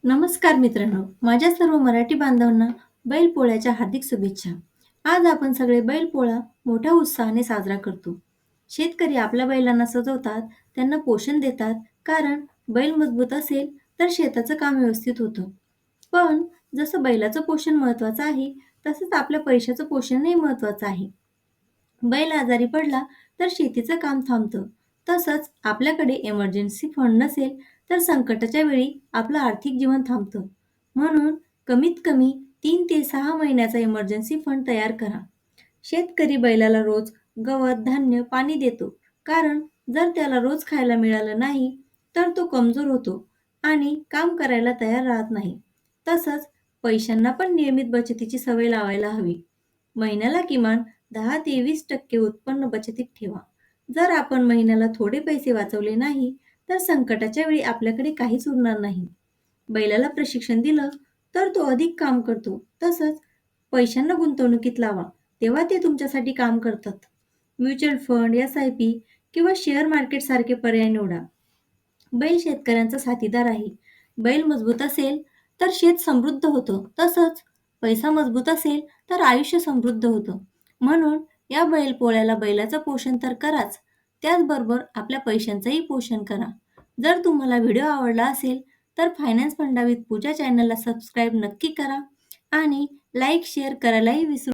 नमस्कार मित्रांनो, माझ्या सर्व मराठी बांधवांना बैलपोळ्याच्या हार्दिक शुभेच्छा. आज आपण सगळे बैलपोळा मोठ्या उत्साहाने साजरा करतो. शेतकरी आपल्या बैलांना सजवतात, त्यांना पोषण देतात, कारण बैल मजबूत असेल तर शेताचं काम व्यवस्थित होतं. पण जसं बैलाचं पोषण महत्त्वाचं आहे, तसंच आपल्या पैशाचं पोषणही महत्त्वाचं आहे. बैल आजारी पडला तर शेतीचं काम थांबतं. तसंच आपल्याकडे इमर्जन्सी फंड नसेल तर संकटाच्या वेळी आपलं आर्थिक जीवन थांबतं. म्हणून कमीत कमी 3 ते 6 महिन्याचा इमर्जन्सी फंड तयार करा. शेतकरी बैलाला रोज गवत, धान्य, पाणी देतो. कारण जर त्याला रोज खायला मिळालं नाही, तर तो कमजोर होतो आणि काम करायला तयार राहत नाही. तसंच पैशांना पण नियमित बचतीची सवय लावायला हवी. महिन्याला किमान 10 ते 20% उत्पन्न बचतीत ठेवा. जर आपण महिन्याला थोडे पैसे वाचवले नाही, तर संकटाच्या वेळी आपल्याकडे काहीच उरणार नाही. बैलाला प्रशिक्षण दिलं तर तो अधिक काम करतो. तसंच पैशांना गुंतवणुकीत लावा, तेव्हा ते तुमच्यासाठी काम करतात. म्युच्युअल फंड, SIP किंवा शेअर मार्केट सारखे पर्याय निवडा. बैल शेतकऱ्यांचा साथीदार आहे. बैल मजबूत असेल तर शेत समृद्ध होतं. तसंच पैसा मजबूत असेल तर आयुष्य समृद्ध होतं. म्हणून या बैलपोळ्याला बैलाचं पोषण तर कराच, त्याचबरोबर आपल्या पैशांचंही पोषण करा. जर तुम्हाला व्हिडिओ आवडला असेल तर फायनान्स फंडा विथ पूजा चॅनलला सबस्क्राईब नक्की करा आणि लाईक शेअर करायलाही विसरू